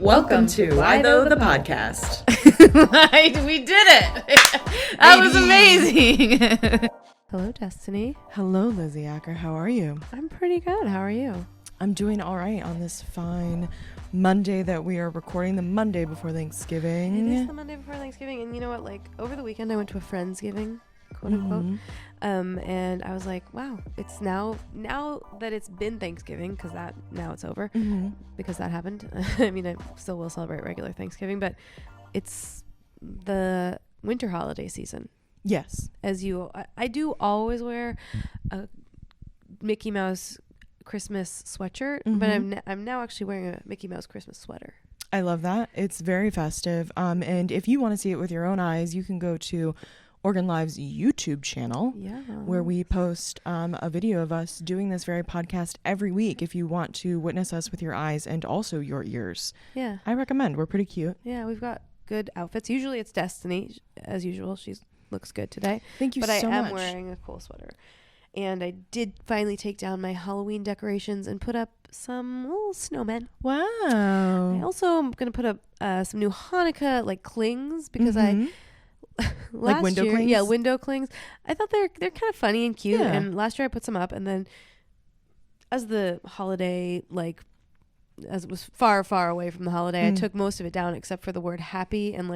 Welcome to Why Though the Podcast. We did it. That was amazing. Hello, Destiny. Hello, Lizzy Acker. How are you? I'm pretty good. How are you? I'm doing all right on this fine Monday that we are recording, the Monday before Thanksgiving. It is the Monday before Thanksgiving. And you know what? Like, over the weekend, I went to a Friendsgiving, quote unquote. And I was like, wow, it's now that it's been Thanksgiving, because now it's over, because that happened. I mean, I still will celebrate regular Thanksgiving, but it's the winter holiday season. Yes. I do always wear a Mickey Mouse Christmas sweatshirt, but I'm now actually wearing a Mickey Mouse Christmas sweater. I love that. It's very festive. And if you want to see it with your own eyes, you can go to Oregon Live's YouTube channel, where we post a video of us doing this very podcast every week. If you want to witness us with your eyes and also your ears, I recommend. We're pretty cute. Yeah, we've got good outfits. Usually it's Destiny, as usual. She looks good today. Thank you so much. But I am wearing a cool sweater. And I did finally take down my Halloween decorations and put up some little snowmen. Wow. I also am going to put up some new Hanukkah clings, because last window year, clings? yeah, window clings. I thought they're kind of funny and cute. Yeah. And last year I put some up, and then as the holiday, as it was far, far away from the holiday, I took most of it down except for the word happy and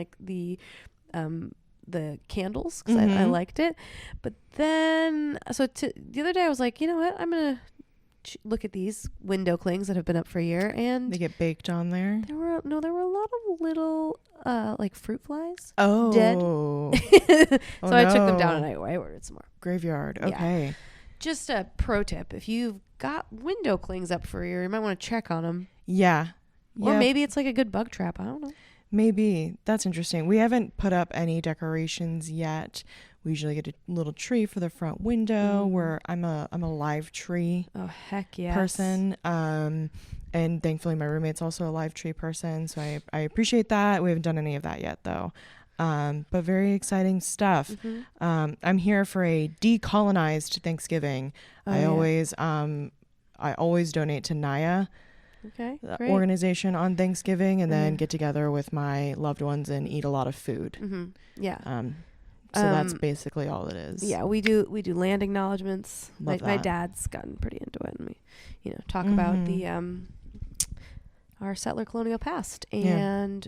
the candles, because I liked it. But then, the other day I was like, you know what? I'm going to look at these window clings that have been up for a year, and they get baked on there. There were a lot of little fruit flies. Oh, dead. I took them down and I ordered some more. Graveyard. Okay. Yeah. Just a pro tip: if you've got window clings up for a year, you might want to check on them. Yeah. Or maybe it's like a good bug trap. I don't know. Maybe. That's interesting. We haven't put up any decorations yet. We usually get a little tree for the front window, where I'm a live tree person. And thankfully my roommate's also a live tree person, so I appreciate that. We haven't done any of that yet though. But very exciting stuff. I'm here for a decolonized Thanksgiving. I always donate to NAYA. Okay, great. Organization on Thanksgiving, and then get together with my loved ones and eat a lot of food. Yeah. So that's basically all it is. Yeah, we do land acknowledgements. My dad's gotten pretty into it, and we, talk about our settler colonial past and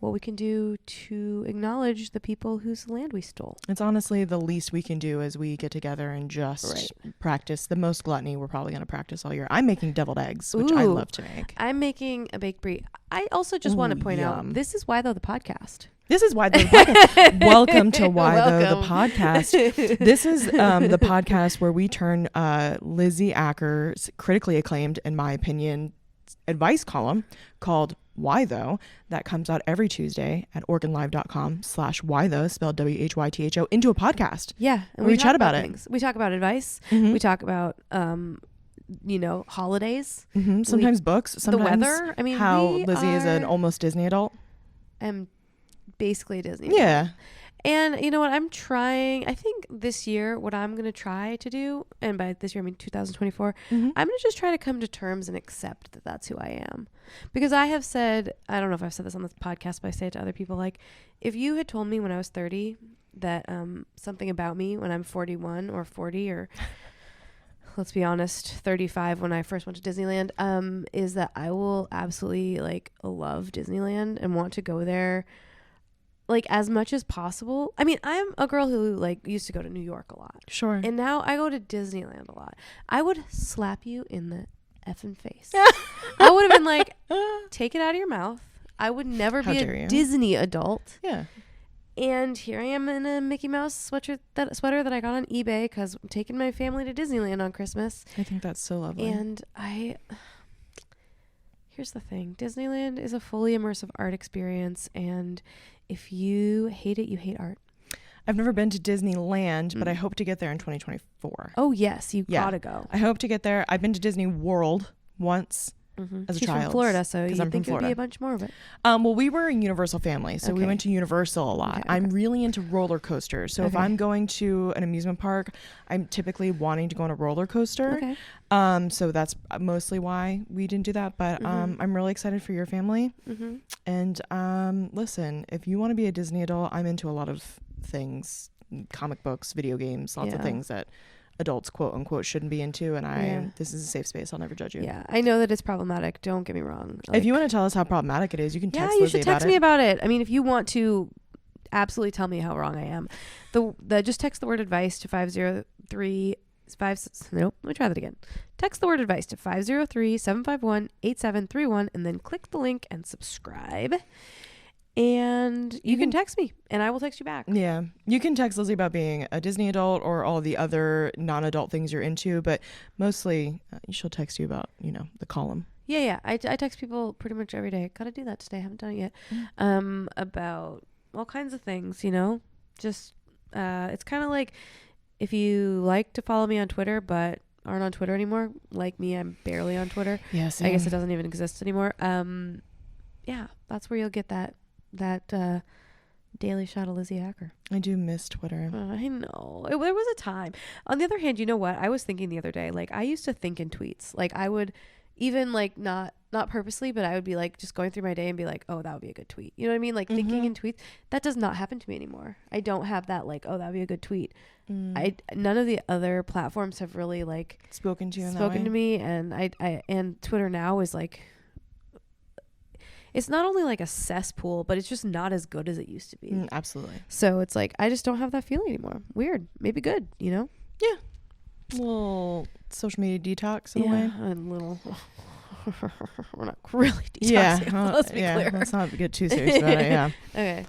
what we can do to acknowledge the people whose land we stole. It's honestly the least we can do as we get together and just practice. The most gluttony we're probably going to practice all year. I'm making deviled eggs, which I love to make. I'm making a baked brie. I also just want to point out, this is Why Though the Podcast. This is Why Though the Podcast. Welcome to Why Though the Podcast. This is the podcast where we turn Lizzy Acker's critically acclaimed, in my opinion, advice column called Why Though, that comes out every Tuesday at OregonLive.com/Why Though, spelled WHYTHO, into a podcast. Yeah. And we chat about things. We talk about advice. We talk about holidays. Sometimes books. Sometimes the weather. I mean, how Lizzy is an almost Disney adult. I'm basically a Disney adult. And you know what? I think this year, what I'm going to try to do, and by this year, I mean 2024, I'm going to just try to come to terms and accept that that's who I am. Because I have said, I don't know if I've said this on this podcast, but I say it to other people, if you had told me when I was 30 that something about me when I'm 41 or 40 or, let's be honest, 35 when I first went to Disneyland, is that I will absolutely love Disneyland and want to go there as much as possible. I mean, I'm a girl who used to go to New York a lot. Sure. And now I go to Disneyland a lot. I would slap you in the effing face. I would have been take it out of your mouth. I would never be a Disney adult. Yeah. And here I am in a Mickey Mouse sweater that I got on eBay because I'm taking my family to Disneyland on Christmas. I think that's so lovely. And here's the thing. Disneyland is a fully immersive art experience, and if you hate it, you hate art. I've never been to Disneyland, but I hope to get there in 2024. Oh, yes. You gotta go. I hope to get there. I've been to Disney World once. as a She's child. from Florida, so you think it would be a bunch more of it. Well, we were a Universal family, so we went to Universal a lot. Okay. I'm really into roller coasters. So if I'm going to an amusement park, I'm typically wanting to go on a roller coaster. Okay. So that's mostly why we didn't do that. But I'm really excited for your family. And listen, if you want to be a Disney adult, I'm into a lot of things, comic books, video games, lots of things that adults quote unquote shouldn't be into, and this is a safe space. I'll never judge you. Yeah, I know that it's problematic, don't get me wrong. Like, if you want to tell us how problematic it is, you can text Lizzy you should text me about it. I mean, if you want to absolutely tell me how wrong I am, just text the word advice to 503 nope, let me try that again. Text the word advice to 503-751-8731 and then click the link and subscribe. And you can text me and I will text you back. Yeah. You can text Lizzy about being a Disney adult or all the other non-adult things you're into, but mostly she'll text you about, the column. Yeah. I text people pretty much every day. Gotta do that today. I haven't done it yet. About all kinds of things, just, it's kind of like if you like to follow me on Twitter, but aren't on Twitter anymore, like me, I'm barely on Twitter. Yes. I guess it doesn't even exist anymore. Yeah, that's where you'll get that daily shot of Lizzy Acker. I do miss Twitter. I know. There was a time. On the other hand, you know what? I was thinking the other day, like I used to think in tweets. Like I would even like not purposely, but I would be like just going through my day and be like, oh, that would be a good tweet. You know what I mean? Like thinking in tweets. That does not happen to me anymore. I don't have that like, oh, that would be a good tweet. None of the other platforms have really like spoken to me, and I and Twitter now is like, it's not only like a cesspool, but it's just not as good as it used to be. Absolutely. So it's like, I just don't have that feeling anymore. Weird. Maybe good, Yeah. A little social media detox in a way. A little. We're not really detoxing. Yeah. Let's be clear. Let's not get too serious about it. Yeah. Okay.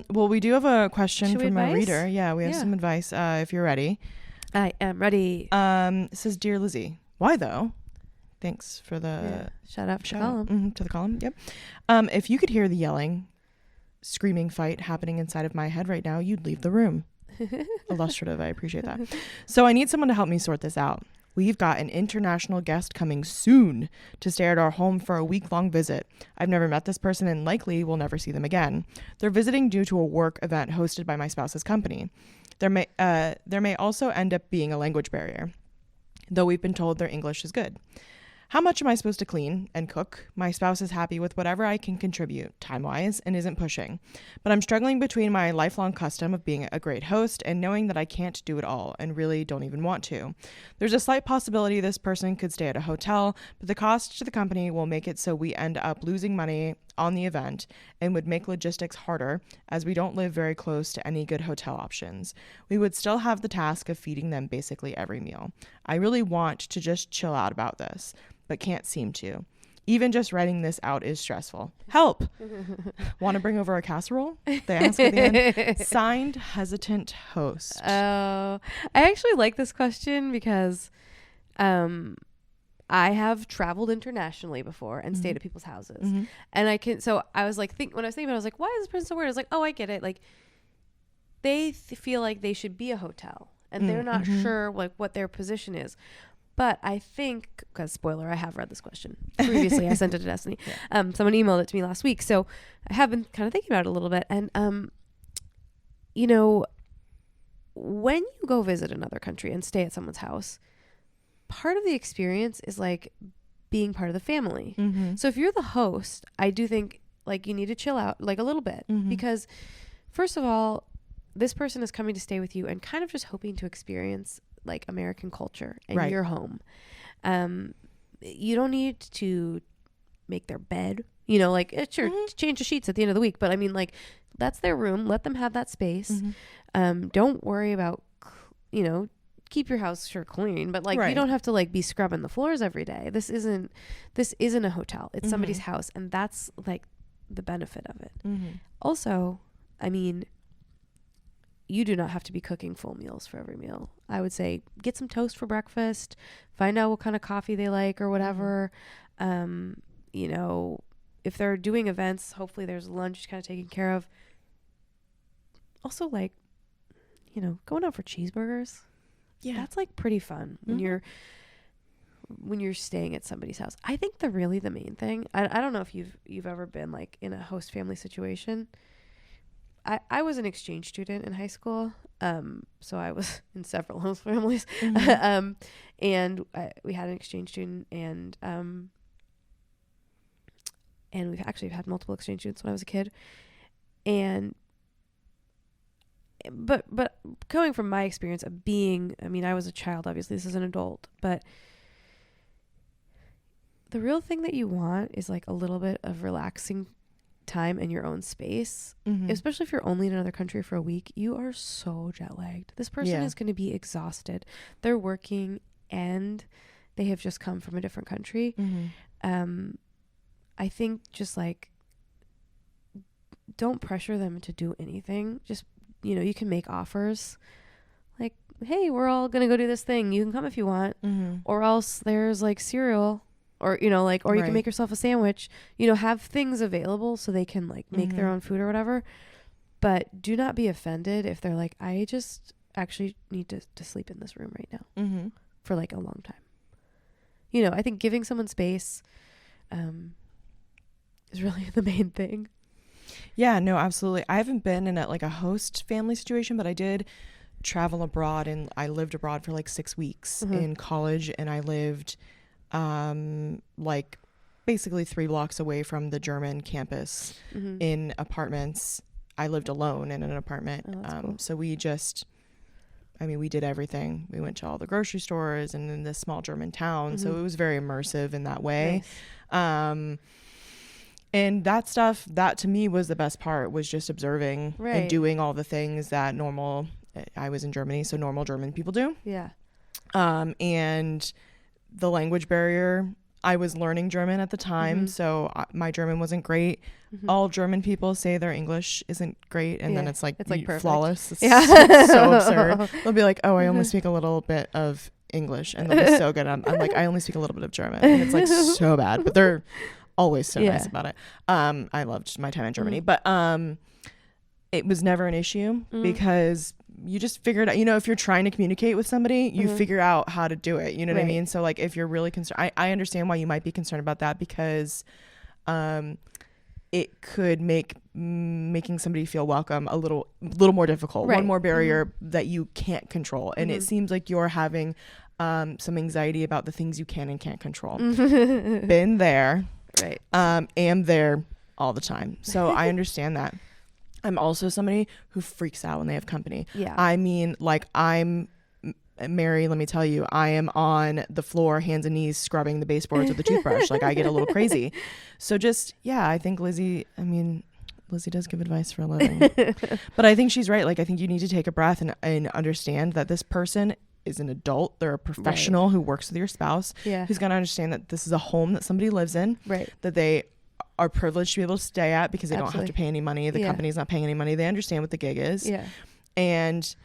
Well, we do have a question from a reader. Yeah, we have some advice if you're ready. I am ready. It says, Dear Lizzy, why though? Thanks for the shout out to the column. To the column. Yep. If you could hear the yelling, screaming fight happening inside of my head right now, you'd leave the room. Illustrative. I appreciate that. So I need someone to help me sort this out. We've got an international guest coming soon to stay at our home for a week-long visit. I've never met this person and likely will never see them again. They're visiting due to a work event hosted by my spouse's company. There may also end up being a language barrier, though we've been told their English is good. How much am I supposed to clean and cook? My spouse is happy with whatever I can contribute, time-wise, and isn't pushing. But I'm struggling between my lifelong custom of being a great host and knowing that I can't do it all and really don't even want to. There's a slight possibility this person could stay at a hotel, but the cost to the company will make it so we end up losing money on the event and would make logistics harder as we don't live very close to any good hotel options. We would still have the task of feeding them basically every meal. I really want to just chill out about this, but can't seem to. Even just writing this out is stressful. Help! Want to bring over a casserole? They ask at the end. Signed, hesitant host. Oh, I actually like this question because I have traveled internationally before and stayed at people's houses. And I was like, when I was thinking about it, I was like, why is this person so weird? I was like, oh, I get it. Like, they feel like they should be a hotel and they're not sure like what their position is. But I think, because spoiler, I have read this question previously. I sent it to Destiny. Someone emailed it to me last week. So I have been kind of thinking about it a little bit. And, when you go visit another country and stay at someone's house, part of the experience is like being part of the family. So if you're the host, I do think like you need to chill out like a little bit because first of all, this person is coming to stay with you and kind of just hoping to experience like American culture and your home. You don't need to make their bed, like sure, change the sheets at the end of the week. But I mean, like, that's their room. Let them have that space. Don't worry about, keep your house sure clean, but like you don't have to like be scrubbing the floors every day. This isn't a hotel. It's somebody's house. And that's like the benefit of it. Also, I mean, you do not have to be cooking full meals for every meal. I would say get some toast for breakfast, find out what kind of coffee they like or whatever. If they're doing events, hopefully there's lunch kind of taken care of. Also, like, going out for cheeseburgers. Yeah. That's like pretty fun when you're when you're staying at somebody's house. I think the main thing, I don't know if you've ever been like in a host family situation. I was an exchange student in high school. So I was in several host families. Mm-hmm. And we had an exchange student, and we've actually had multiple exchange students when I was a kid. But going from my experience of being, I mean, I was a child, obviously, this is an adult, but the real thing that you want is like a little bit of relaxing time in your own space, mm-hmm. especially if you're only in another country for a week. You are so jet lagged. This person is going to be exhausted. They're working and they have just come from a different country. Mm-hmm. I think just like, don't pressure them to do anything. Just, you can make offers like, hey, we're all going to go do this thing. You can come if you want, mm-hmm. or else there's like cereal, or, or you can make yourself a sandwich, have things available so they can like make mm-hmm. their own food or whatever. But do not be offended if they're like, I just actually need to sleep in this room right now, mm-hmm. for like a long time. I think giving someone space, is really the main thing. Yeah, no, absolutely. I haven't been in a host family situation, but I did travel abroad, and I lived abroad for like 6 weeks mm-hmm. in college, and I lived like basically 3 blocks away from the German campus mm-hmm. in apartments. I lived alone in an apartment. Oh, cool. So we did everything. We went to all the grocery stores and in this small German town. Mm-hmm. So it was very immersive in that way. Nice. And that stuff, that to me was the best part, was just observing and doing all the things that I was in Germany, so normal German people do. Yeah. And the language barrier, I was learning German at the time, mm-hmm. so my German wasn't great. Mm-hmm. All German people say their English isn't great, and then it's like flawless. It's so absurd. They'll be like, oh, I only speak a little bit of English, and they'll be so good. I'm like, I only speak a little bit of German, and it's like so bad, but they're always so nice about it. I loved my time in Germany, mm-hmm. but it was never an issue mm-hmm. because you just figured out, if you're trying to communicate with somebody, you mm-hmm. figure out how to do it. You know what I mean? So like, if you're really concerned, I understand why you might be concerned about that, because it could make making somebody feel welcome a little more difficult. One more barrier mm-hmm. that you can't control. And mm-hmm. it seems like you're having some anxiety about the things you can and can't control. Been there. Right. Am there all the time. So I understand that. I'm also somebody who freaks out when they have company. Yeah. I mean, like, Mary, let me tell you, I am on the floor, hands and knees, scrubbing the baseboards with a toothbrush. Like, I get a little crazy. So just, I think Lizzy does give advice for a living. But I think she's right. Like, I think you need to take a breath and understand that this person is an adult. They're a professional who works with your spouse, who's going to understand that this is a home that somebody lives in, that they are privileged to be able to stay at because they don't have to pay any money. The company's not paying any money. They understand what the gig is. Yeah. And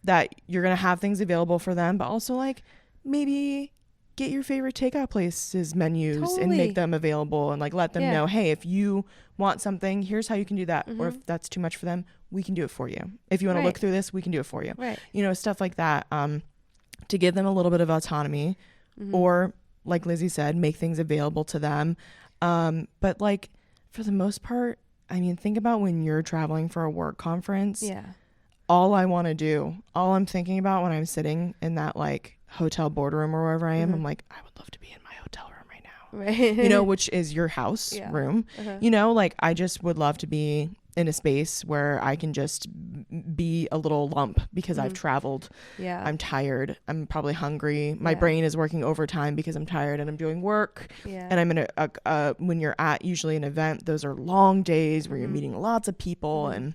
that you're going to have things available for them, but also like maybe get your favorite takeout places menus and make them available, and like let them know, hey, if you want something, here's how you can do that. Mm-hmm. Or if that's too much for them, we can do it for you. If you want to look through this, we can do it for you. Right. Stuff like that, to give them a little bit of autonomy, mm-hmm. or like Lizzy said, make things available to them. But like, for the most part, I mean, think about when you're traveling for a work conference. Yeah. All I'm thinking about when I'm sitting in that like hotel boardroom or wherever I am, mm-hmm. I'm like, I would love to be in my hotel room right now. Right. Which is your house room. Uh-huh. Like, I just would love to be in a space where I can just be a little lump because mm-hmm. I've traveled. Yeah. I'm tired. I'm probably hungry. My brain is working overtime because I'm tired and I'm doing work. Yeah. And I'm in when you're at usually an event, those are long days where mm-hmm. you're meeting lots of people mm-hmm. and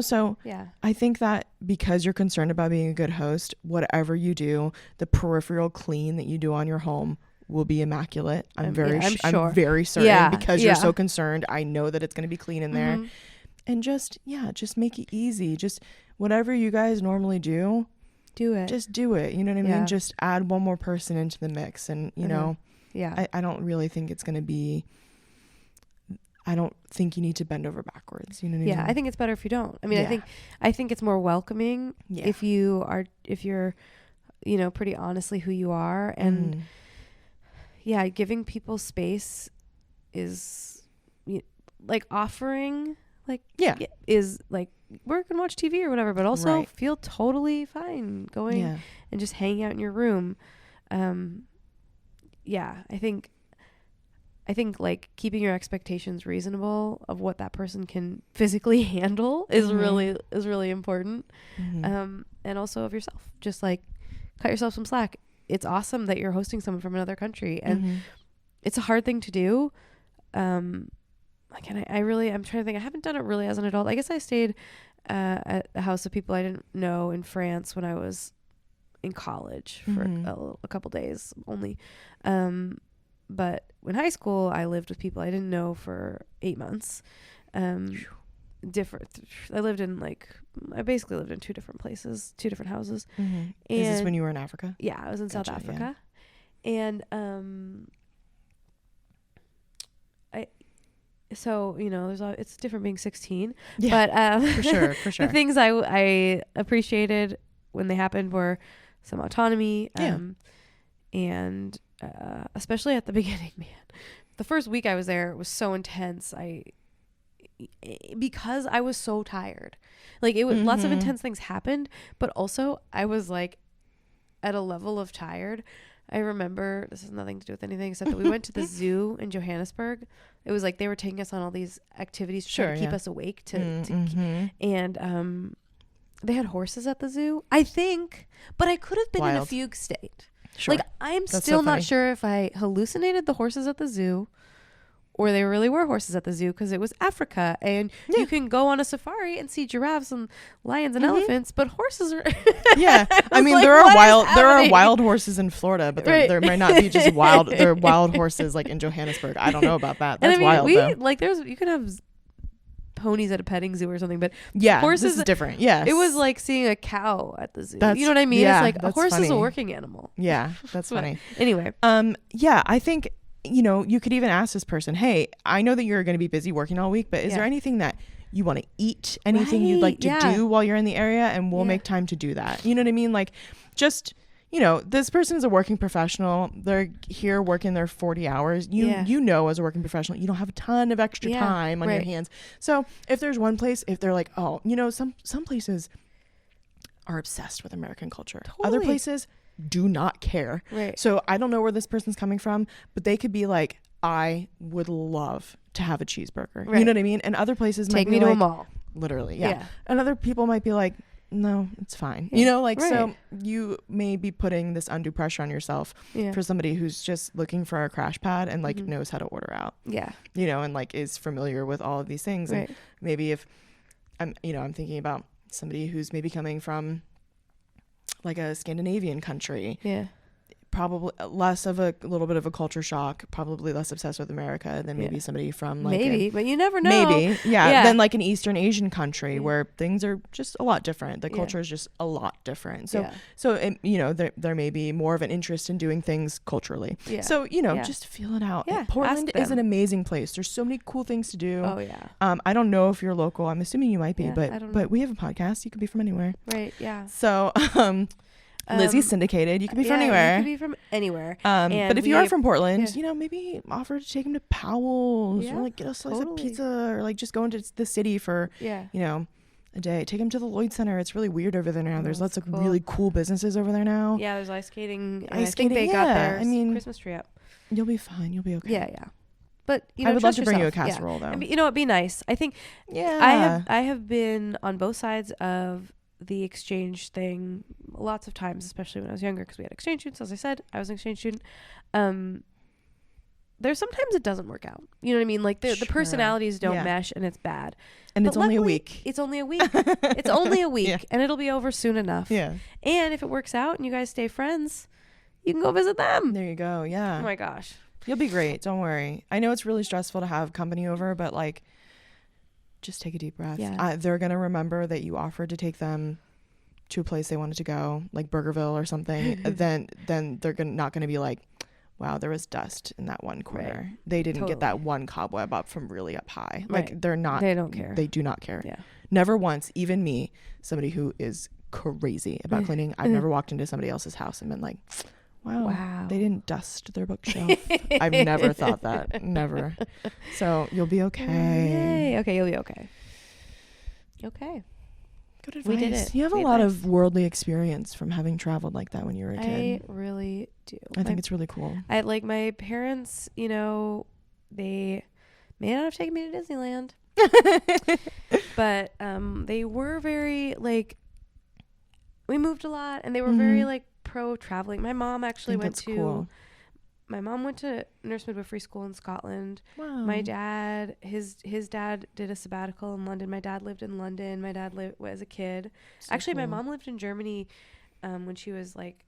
so I think that because you're concerned about being a good host, whatever you do, the peripheral clean that you do on your home will be immaculate. I'm very certain because you're so concerned. I know that it's going to be clean in there. Mm-hmm. And just make it easy. Just whatever you guys normally do it. Just do it. You know what I mean? Just add one more person into the mix. And, I don't really think it's going to be, I don't think you need to bend over backwards. You know what I mean? Yeah, I think it's better if you don't. I mean, I think it's more welcoming if you're you know, pretty honestly who you are. And yeah, giving people space is like offering, like, is like, work and watch TV or whatever, but also feel totally fine going and just hanging out in your room. Yeah, I think like keeping your expectations reasonable of what that person can physically handle is really important. And also of yourself, just like cut yourself some slack. It's awesome that you're hosting someone from another country, and it's a hard thing to do. I'm trying to think. I haven't done it really as an adult. I guess I stayed at the house of people I didn't know in France when I was in college for a couple days only. But in high school, I lived with people I didn't know for 8 months. I basically lived in 2 different places, 2 different houses. And is this when you were in Africa? Yeah, I was in South Africa. And so, you know, it's different being 16. Yeah, but for sure. The things I appreciated when they happened were some autonomy. And especially at the beginning, man. The first week I was there, it was so intense. Because I was so tired. Like, it was lots of intense things happened, but also I was like at a level of tired. I remember, this has nothing to do with anything except that we went to the zoo in Johannesburg. It was like they were taking us on all these activities to try to keep us awake and they had horses at the zoo, I think, but I could have been in a fugue state. Sure. Like, I'm still not sure if I hallucinated the horses at the zoo or they really were horses at the zoo, because it was Africa and you can go on a safari and see giraffes and lions and elephants, but horses are I mean, like, there are wild horses in Florida, but there might not be just wild. There are wild horses like in Johannesburg. I don't know about that. That's wild though. Like, you can have ponies at a petting zoo or something, but horses, this is different. It was like seeing a cow at the zoo. You know what I mean? It's like a horse is a working animal. That's funny. Anyway, I think, you know, you could even ask this person, hey, I know that you're going to be busy working all week, but is there anything that you want to eat, anything you'd like to do while you're in the area, and we'll make time to do that? You know what I mean? Like, just, you know, this person is a working professional. They're here working their 40 hours. You know, as a working professional, you don't have a ton of extra time on your hands. So if there's one place, if they're like, oh, you know, some places are obsessed with American culture. Other places do not care. So I don't know where this person's coming from, but they could be like, I would love to have a cheeseburger. You know what I mean? And other places take might me be to like, a mall. Literally, and other people might be like, no, it's fine. You know, like, so you may be putting this undue pressure on yourself for somebody who's just looking for a crash pad and like knows how to order out. You know, and like is familiar with all of these things. And maybe if I'm thinking about somebody who's maybe coming from like a Scandinavian country, probably less of a little bit of a culture shock, probably less obsessed with America than maybe somebody from like but you never know. Than like an Eastern Asian country where things are just a lot different. The culture is just a lot different. So it, you know, there may be more of an interest in doing things culturally. So, you know, just feel it out. Portland is an amazing place. There's so many cool things to do. I don't know if you're local. I'm assuming you might be, but we have a podcast. You could be from anywhere. So Lizzy's syndicated. You could be from anywhere. You could be from anywhere. But if you are from Portland, you know, maybe offer to take him to Powell's or like get a slice of pizza, or like just go into the city for you know, a day. Take him to the Lloyd Center. It's really weird over there now. There's lots of really cool businesses over there now. There's ice skating. I think they got their Christmas tree up. You'll be fine. You'll be okay. But you know, I would love to bring you a casserole though. And, you know, it'd be nice. I think I have been on both sides of the exchange thing lots of times, especially when I was younger, because we had exchange students. As I said, I was an exchange student. There's sometimes it doesn't work out. You know what I mean? Like the personalities don't mesh, and it's bad. And it's only a week. It's only a week. It's only a week, and it'll be over soon enough. And if it works out and you guys stay friends, you can go visit them. There you go. Yeah. Oh my gosh. You'll be great. Don't worry. I know it's really stressful to have company over, but like, just take a deep breath. They're going to remember that you offered to take them to a place they wanted to go, like Burgerville or something. then they're not going to be like, wow, there was dust in that one corner. They didn't get that one cobweb up from really up high. Like they don't care. They do not care. Never once, even me, somebody who is crazy about cleaning. I've never walked into somebody else's house and been like, wow, they didn't dust their bookshelf. I've never thought that. Never. So you'll be okay. Yay. Okay, you'll be okay. Okay. Good advice. We did it. You have a lot of worldly experience from having traveled like that when you were a kid. I really do. I think it's really cool. I like my parents, you know, they may not have taken me to Disneyland. But they were very like, we moved a lot, and they were very like pro traveling. My mom actually went to nurse midwifery school in Scotland. Wow. My dad, his dad did a sabbatical in London. My dad lived in London. My dad lived as a kid. So actually, cool. my mom lived in Germany when she was like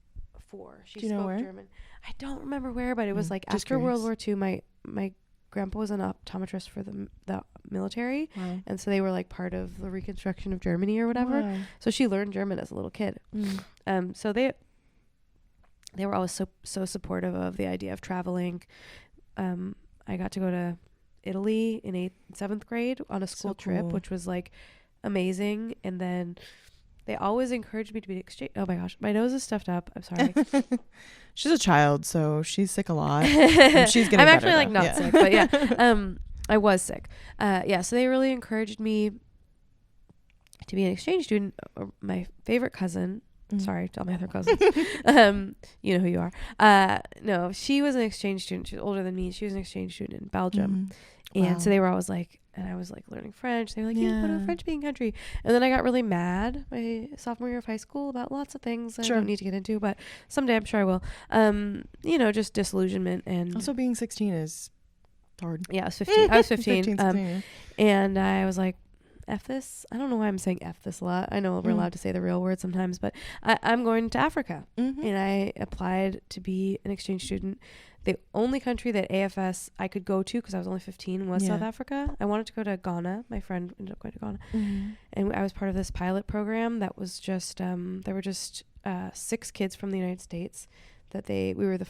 4. She Do you know spoke where? German. I don't remember where, but it was like Just after curious. World War II. My grandpa was an optometrist for the military. Wow. And so they were like part of the reconstruction of Germany or whatever. Wow. So she learned German as a little kid. So they were always so supportive of the idea of traveling. I got to go to Italy in 8th and 7th grade on a school trip, which was like amazing. And then they always encouraged me to be exchange. Oh my gosh, my nose is stuffed up. I'm sorry. She's a child, so she's sick a lot. And she's getting I'm better, actually like though. not sick, but yeah. I was sick. So they really encouraged me to be an exchange student. My favorite cousin, sorry to all my other cousins, you know who you are. No, she was an exchange student. She was older than me. She was an exchange student in Belgium. And so they were always like, and I was like learning French. They were like, you can go to a French speaking country. And then I got really mad my sophomore year of high school about lots of things I don't need to get into, but someday I'm sure I will. You know, just disillusionment. And also being 16 is hard. Yeah, I was 15. I was 15. 16, and I was like, F this. I don't know why I'm saying F this a lot. I know we're allowed to say the real word sometimes, but I'm going to Africa. And I applied to be an exchange student. The only country that AFS I could go to, because I was only 15, was South Africa. I wanted to go to Ghana. My friend ended up going to Ghana. And I was part of this pilot program that was just, there were just 6 kids from the United States we were the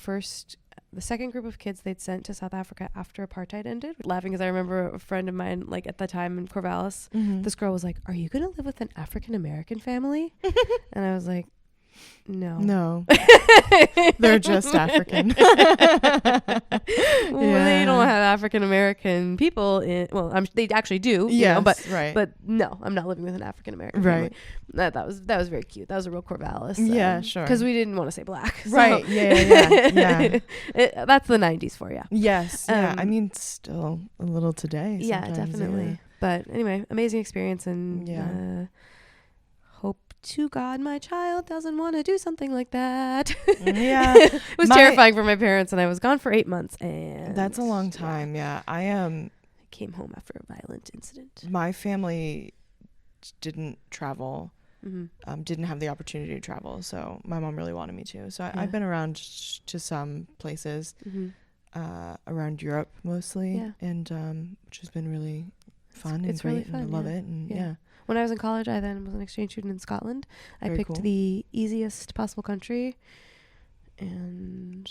second group of kids they'd sent to South Africa after apartheid ended. Laughing because I remember a friend of mine, like at the time in Corvallis, this girl was like, "Are you going to live with an African-American family?" And I was like, No. They're just African. They don't have African American people they actually do. Yes, but no, I'm not living with an African American family. That was very cute. That was a real Corvallis. Yeah, sure. Because we didn't want to say black. So. Right. Yeah. That's the 90s for you. Yes. Yeah. I mean, still a little today. Yeah, definitely. Yeah. But anyway, amazing experience, and hope to God my child doesn't want to do something like that. It was terrifying for my parents, and I was gone for 8 months, and that's a long time. I came home after a violent incident. My family didn't travel, didn't have the opportunity to travel, so my mom really wanted me to. So I've been around to some places around Europe mostly, and which has been really fun and great, really fun, and I love it. And when I was in college, I then was an exchange student in Scotland. I picked the easiest possible country and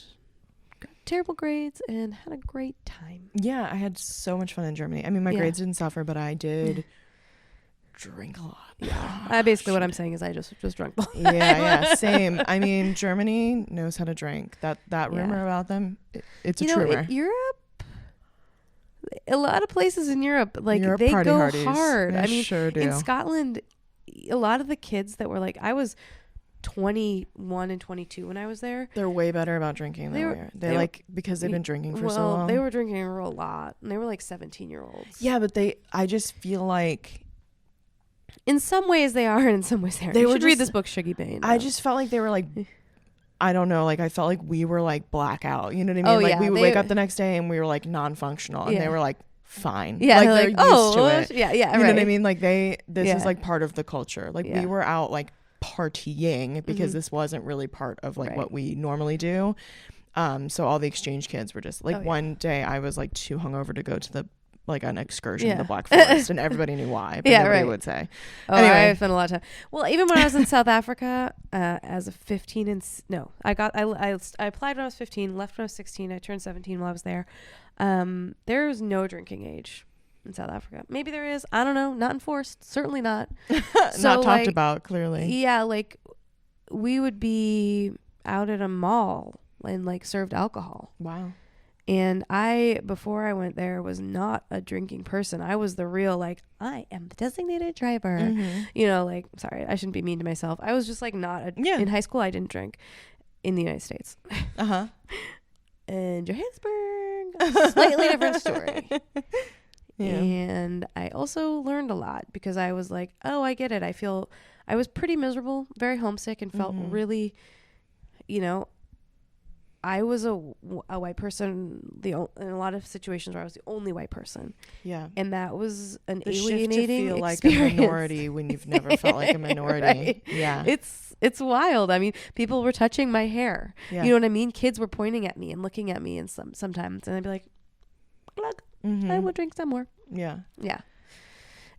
got terrible grades and had a great time. Yeah, I had so much fun in Germany. I mean, my grades didn't suffer, but I did drink a lot. Yeah. Basically what I'm saying is I just drunk. Same. I mean, Germany knows how to drink. That rumor about them, it's a rumor. Europe, a lot of places in Europe, like they go hard. I mean, sure do. In Scotland, a lot of the kids that were like, I was 21 and 22 when I was there. They're way better about drinking than we are. They're like, because they've been drinking for so long. They were drinking a real lot, and they were like 17-year-olds. Yeah, but I just feel like in some ways they are, and in some ways they aren't. You should read this book, Shuggy Bane. I just felt like they were like, I don't know, like I felt like we were like blackout, you know what I mean? Like we would wake up the next day and we were like non-functional, and they were like fine. Yeah, like they're used to it. Yeah, you know what I mean? Like this is like part of the culture. Like we were out like partying because this wasn't really part of like what we normally do. So all the exchange kids were just like one day I was like too hungover to go to an excursion in the Black Forest, and everybody knew why, but nobody would say. Anyway, I spent a lot of time. Well, even when I was in South Africa, as a 15 I applied when I was 15, left when I was 16. I turned 17 while I was there. There was no drinking age. in South Africa. Maybe there is. I don't know. Not enforced. Certainly not. Not talked about, clearly. Yeah, like we would be out at a mall and like served alcohol. Wow. And before I went there, was not a drinking person. I was the real, like, I am the designated driver. Mm-hmm. You know, like, sorry, I shouldn't be mean to myself. I was just like in high school, I didn't drink in the United States. Uh-huh. In Johannesburg, slightly different story. Yeah. And I also learned a lot because I was like, oh, I get it. I was pretty miserable, very homesick, and felt really, you know, I was a white person in a lot of situations where I was the only white person. Yeah. And that was an the alienating shift to feel experience. like a minority when you've never felt like a minority. Right. Yeah. It's wild. I mean, people were touching my hair. Yeah. You know what I mean? Kids were pointing at me and looking at me and sometimes, and I'd be like, look, I will drink some more. Yeah. Yeah.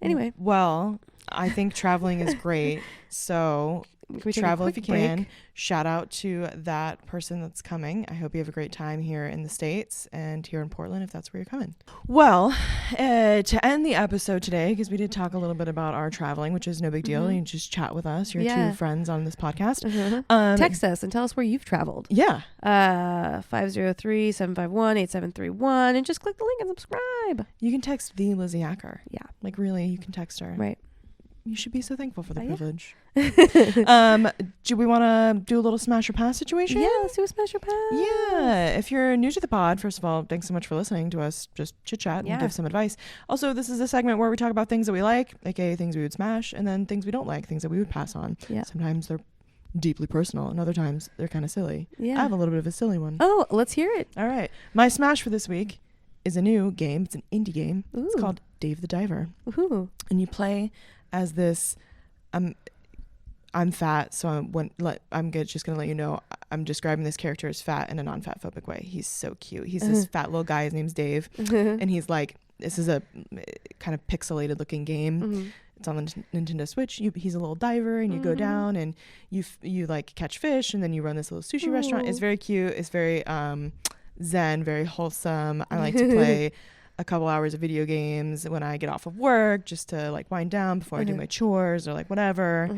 Anyway. Well, I think traveling is great. So travel if you can. Break? Shout out to that person that's coming. I hope you have a great time here in the States and here in Portland if that's where you're coming. Well, to end the episode today, because we did talk a little bit about our traveling, which is no big deal. You just chat with us. You're two friends on this podcast. Text us and tell us where you've traveled. Yeah. 503-751-8731 and just click the link and subscribe. You can text the Lizzy Acker. Yeah. Like really, you can text her. Right. You should be so thankful for the privilege. Do we want to do a little smash or pass situation? Yeah, let's do a smash or pass. Yeah. If you're new to the pod, first of all, thanks so much for listening to us just chit chat and give some advice. Also, this is a segment where we talk about things that we like, aka things we would smash, and then things we don't like, things that we would pass on. Yeah. Sometimes they're deeply personal, and other times they're kind of silly. Yeah. I have a little bit of a silly one. Oh, let's hear it. All right. My smash for this week is a new game. It's an indie game. Ooh. It's called Dave the Diver. Ooh. And you play as this I'm fat, so I'm just gonna let you know I'm describing this character as fat in a non-fat phobic way. He's so cute. He's this fat little guy. His name's Dave, and he's like, this is a kind of pixelated looking game. It's on the Nintendo Switch. He's a little diver, and you go down and you like catch fish, and then you run this little sushi restaurant. It's very cute. It's very zen, very wholesome. I like to play a couple hours of video games when I get off of work just to like wind down before I do my chores or like whatever.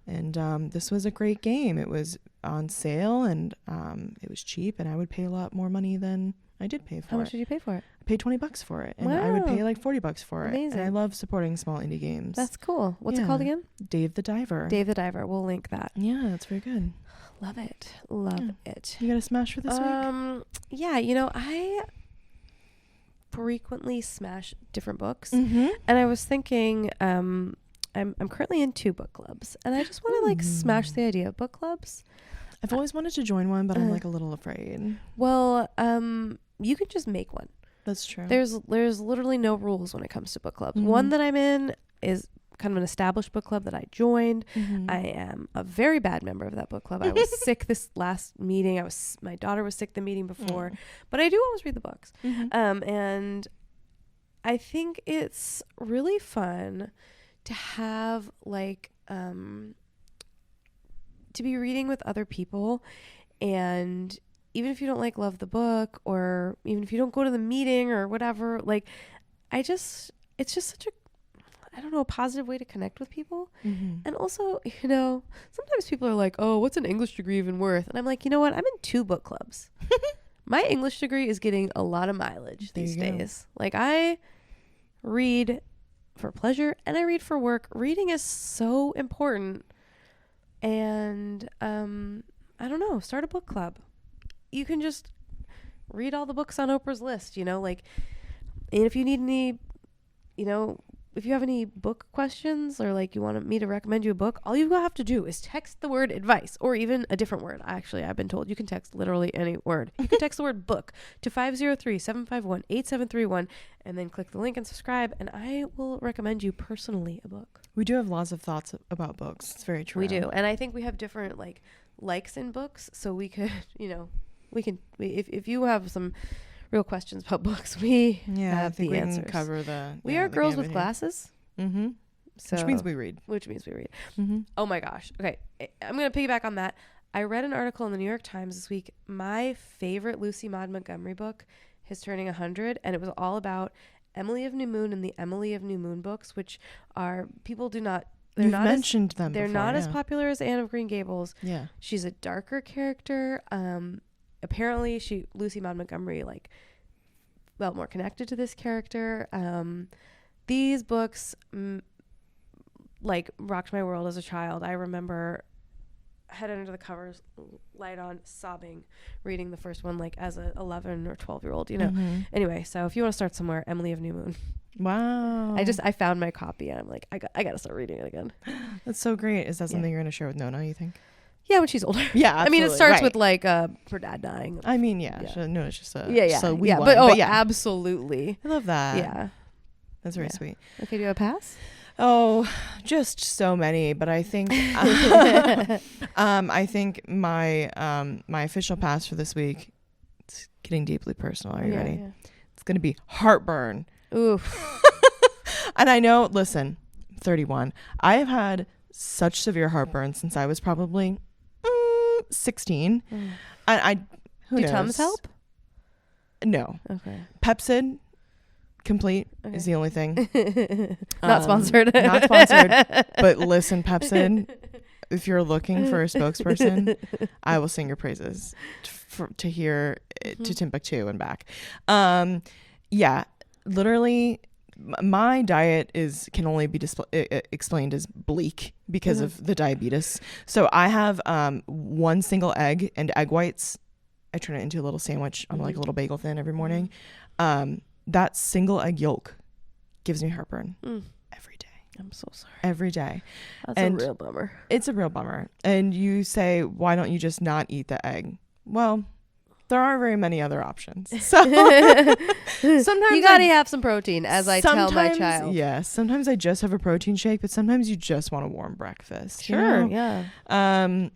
And this was a great game. It was on sale and it was cheap, and I would pay a lot more money than I did pay for it. How much did you pay for it? I paid $20 for it, and I would pay like $40 for it. Amazing. And I love supporting small indie games. That's cool. What's it called again? Dave the Diver. Dave the Diver. We'll link that. Yeah, that's very good. Love it. Love it. You got a smash for this week? Yeah, you know, I frequently smash different books, and I was thinking I'm currently in 2 book clubs, and I just want to like smash the idea of book clubs. I've always wanted to join one, but I'm like a little afraid. Well, you can just make one. That's true. There's literally no rules when it comes to book clubs. One that I'm in is kind of an established book club that I joined. I am a very bad member of that book club. I was sick this last meeting. My daughter was sick the meeting before, but I do always read the books. And I think it's really fun to have like to be reading with other people, and even if you don't like love the book, or even if you don't go to the meeting or whatever, like it's just such a, I don't know, a positive way to connect with people. And also, you know, sometimes people are like, oh, what's an English degree even worth? And I'm like, you know what? I'm in 2 book clubs. My English degree is getting a lot of mileage these days. Like, I read for pleasure and I read for work. Reading is so important. And I don't know, start a book club. You can just read all the books on Oprah's list, you know, like, and if you need any, you know, if you have any book questions or like you want me to recommend you a book, all you have to do is text the word advice, or even a different word. Actually, I've been told you can text literally any word. You can text the word book to 503-751-8731 and then click the link and subscribe, and I will recommend you personally a book. We do have lots of thoughts about books. It's very true. We do. And I think we have different likes in books, so we could, you know, if you have some real questions about books, we have the answers. Can cover the. We are girls with glasses. So, which means we read. Oh my gosh. Okay, I'm gonna piggyback on that. I read an article in the New York Times this week. My favorite Lucy Maud Montgomery book is turning 100, and it was all about Emily of New Moon and the Emily of New Moon books, which are You've mentioned them they're before, not as popular as Anne of Green Gables. Yeah. She's a darker character. Apparently Lucy Maud Montgomery felt more connected to this character. These books rocked my world as a child. I remember head under the covers, light on, sobbing, reading the first one as a 11 or 12-year-old, Mm-hmm. Anyway, so if you want to start somewhere, Emily of New Moon. Wow. I found my copy and I'm like, I gotta start reading it again. That's so great. Is that something you're gonna share with Nona, you think? Yeah, when she's older. Yeah, absolutely. I mean, it starts with her dad dying. I mean, no, it's just a absolutely. I love that. Yeah, that's very sweet. Okay, do you have a pass? Oh, just so many, but I think I think my my official pass for this week, it's getting deeply personal. Are you ready? Yeah. It's gonna be heartburn. Oof. And I know, listen, I'm 31. I have had such severe heartburn since I was probably 16. And who knows? Do Tums help? No. Okay. Pepsid Complete is the only thing. Not sponsored. Not sponsored. But listen, Pepsid, if you're looking for a spokesperson, I will sing your praises to hear to Timbuktu and back. Yeah, literally, my diet can only be explained as bleak because of the diabetes. So I have 1 single egg and egg whites. I turn it into a little sandwich on a little bagel thin every morning. That single egg yolk gives me heartburn every day. I'm so sorry. Every day. That's a real bummer. It's a real bummer. And you say, why don't you just not eat the egg? Well, there aren't very many other options. So sometimes you gotta have some protein, as I tell my child. Yeah. Sometimes I just have a protein shake, but sometimes you just want a warm breakfast. Sure. Yeah.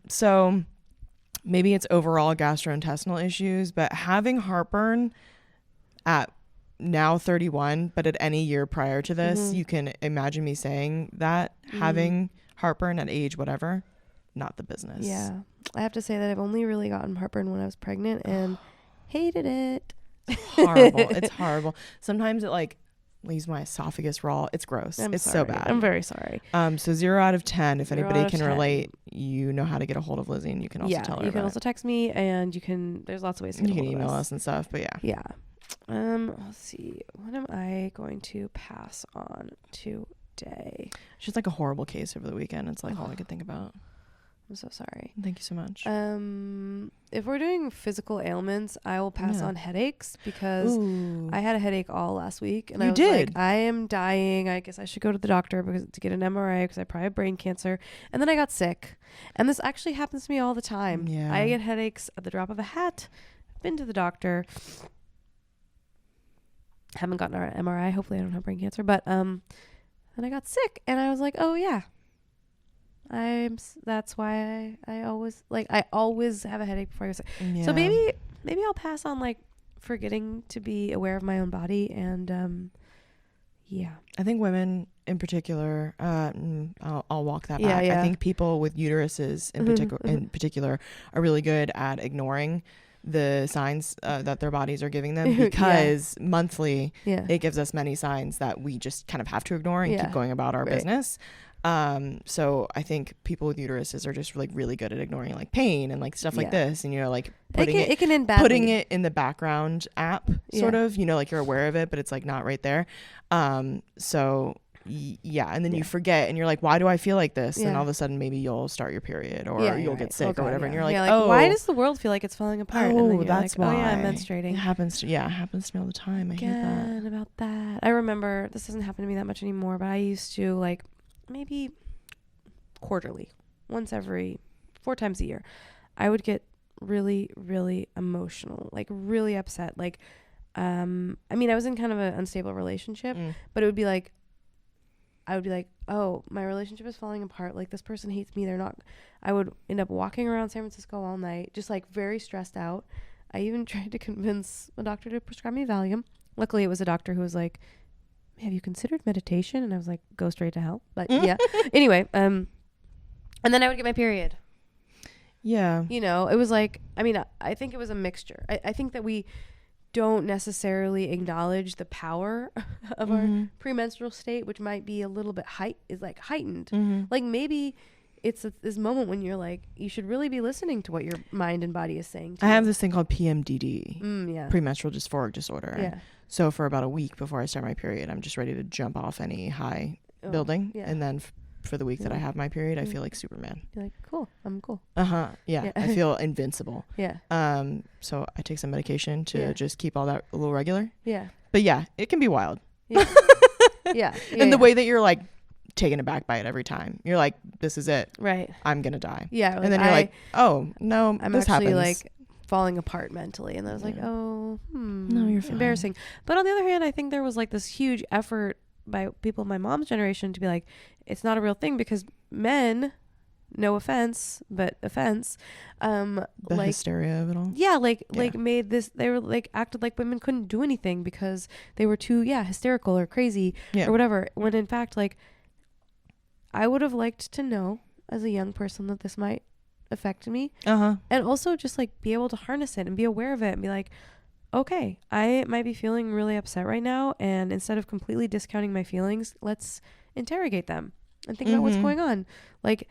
So maybe it's overall gastrointestinal issues, but having heartburn at now 31, but at any year prior to this, you can imagine me saying that having heartburn at age whatever, not the business. Yeah. I have to say that I've only really gotten heartburn when I was pregnant and hated it. Horrible. It's horrible. Sometimes it leaves my esophagus raw. It's gross. It's sorry. so bad. I'm very sorry. So 0 out of 10. If anybody can relate, you know how to get a hold of Lizzy, and you can also tell her. You can also text me, and there's lots of ways to get a hold of us. You can email us and stuff, but yeah. Let's see. What am I going to pass on today? It's just a horrible case over the weekend. It's all I could think about. I'm so sorry. Thank you so much. If we're doing physical ailments, I will pass on headaches because I had a headache all last week, and I was like, I am dying. I guess I should go to the doctor to get an MRI because I probably have brain cancer. And then I got sick, and this actually happens to me all the time. Yeah. I get headaches at the drop of a hat. I've been to the doctor. Haven't gotten an MRI. Hopefully I don't have brain cancer, but then I got sick, and I was like, oh yeah. That's why I always have a headache before I go sick. Yeah. So maybe I'll pass on forgetting to be aware of my own body, and I think women in particular, I'll walk that back. I think people with uteruses in particular are really good at ignoring the signs that their bodies are giving them because monthly it gives us many signs that we just kind of have to ignore and keep going about our business. So I think people with uteruses are just really good at ignoring pain and stuff like this, and putting it in the background app sort of, you're aware of it, but it's not right there. So and then you forget, and you're like, why do I feel like this? And all of a sudden maybe you'll start your period, or you'll get sick or whatever, and you're like, why does the world feel like it's falling apart? Oh, and then that's why. Oh yeah, I'm menstruating. It happens to me all the time. I hate that. About that. I remember, this doesn't happen to me that much anymore, but I used to maybe quarterly, once every 4 times a year, I would get really, really emotional, really upset. I mean, I was in kind of an unstable relationship, but it would be I would be oh, my relationship is falling apart. This person hates me. They're not. I would end up walking around San Francisco all night, just very stressed out. I even tried to convince a doctor to prescribe me Valium. Luckily, it was a doctor who was like, have you considered meditation? And I was like, go straight to hell. But yeah. Anyway, and then I would get my period. Yeah. It was I think it was a mixture. I think that we don't necessarily acknowledge the power of our premenstrual state, which might be a little bit heightened. Like maybe it's this moment when you're like, you should really be listening to what your mind and body is saying to I you. have this thing called PMDD, premenstrual dysphoric disorder. Yeah. So for about a week before I start my period, I'm just ready to jump off any high building. Yeah. And then for the week that I have my period, I feel like Superman. You're like, cool, I'm cool. Yeah. I feel invincible. Yeah. So I take some medication to just keep all that a little regular. Yeah. But yeah, it can be wild. Yeah. Yeah. And the way that you're like taken aback by it every time. You're like, this is it. Right. I'm going to die. Yeah. Like, and then you're like, oh, no, I'm this actually happens. like falling apart mentally. And then I was like, oh, no, you're fine. Embarrassing. But on the other hand, I think there was like this huge effort by people in my mom's generation to be like, it's not a real thing because men, no offense, but offense, the like hysteria of it all. Yeah, like made this, they were like acted like women couldn't do anything because they were too hysterical or crazy or whatever. When in fact, like, I would have liked to know as a young person that this might affect me. And also just like be able to harness it and be aware of it and be like, okay, I might be feeling really upset right now. And instead of completely discounting my feelings, let's interrogate them and think about what's going on. Like,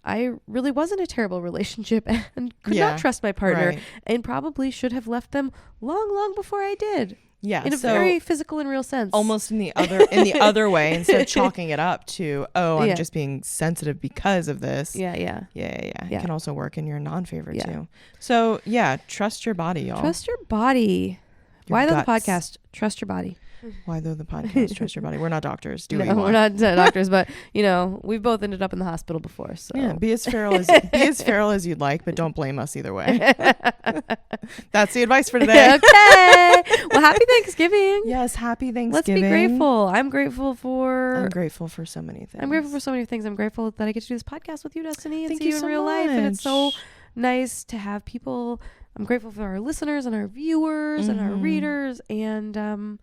I really was in a terrible relationship and could not trust my partner and probably should have left them long before I did. Yeah. In a very physical and real sense. Almost in the other way, instead of chalking it up to, I'm just being sensitive because of this. Yeah. It can also work in your non-favor too. So trust your body, y'all. Trust your body. Why though the podcast? Trust your body. Why though the podcast? Trust your body. We're not doctors. We're not doctors, but we've both ended up in the hospital before. So yeah, be as feral as you'd like, but don't blame us either way. That's the advice for today. Okay. Well, happy Thanksgiving. Yes, happy Thanksgiving. Let's be grateful. I'm grateful for so many things. I'm grateful for so many things. I'm grateful that I get to do this podcast with you, Destiny, and Thank see you you in so real life. much. And it's so nice to have people. I'm grateful for our listeners and our viewers and our readers. And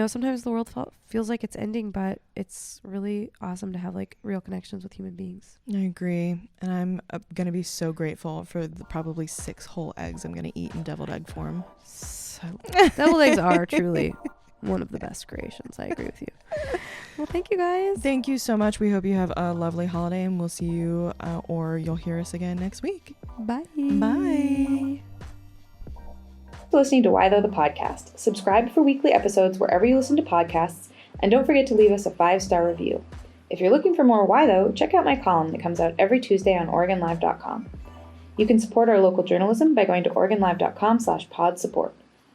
sometimes the world feels like it's ending, but it's really awesome to have like real connections with human beings. I agree. And I'm going to be so grateful for the probably 6 whole eggs I'm going to eat in deviled egg form. So deviled eggs are truly one of the best creations. I agree with you. Well, thank you guys. Thank you so much. We hope you have a lovely holiday and we'll see you or you'll hear us again next week. Bye. Bye. Listening to Why Though the Podcast. Subscribe for weekly episodes wherever you listen to podcasts, and don't forget to leave us a 5-star review. If you're looking for more Why Though, check out my column that comes out every Tuesday on OregonLive.com. You can support our local journalism by going to OregonLive.com/pod support.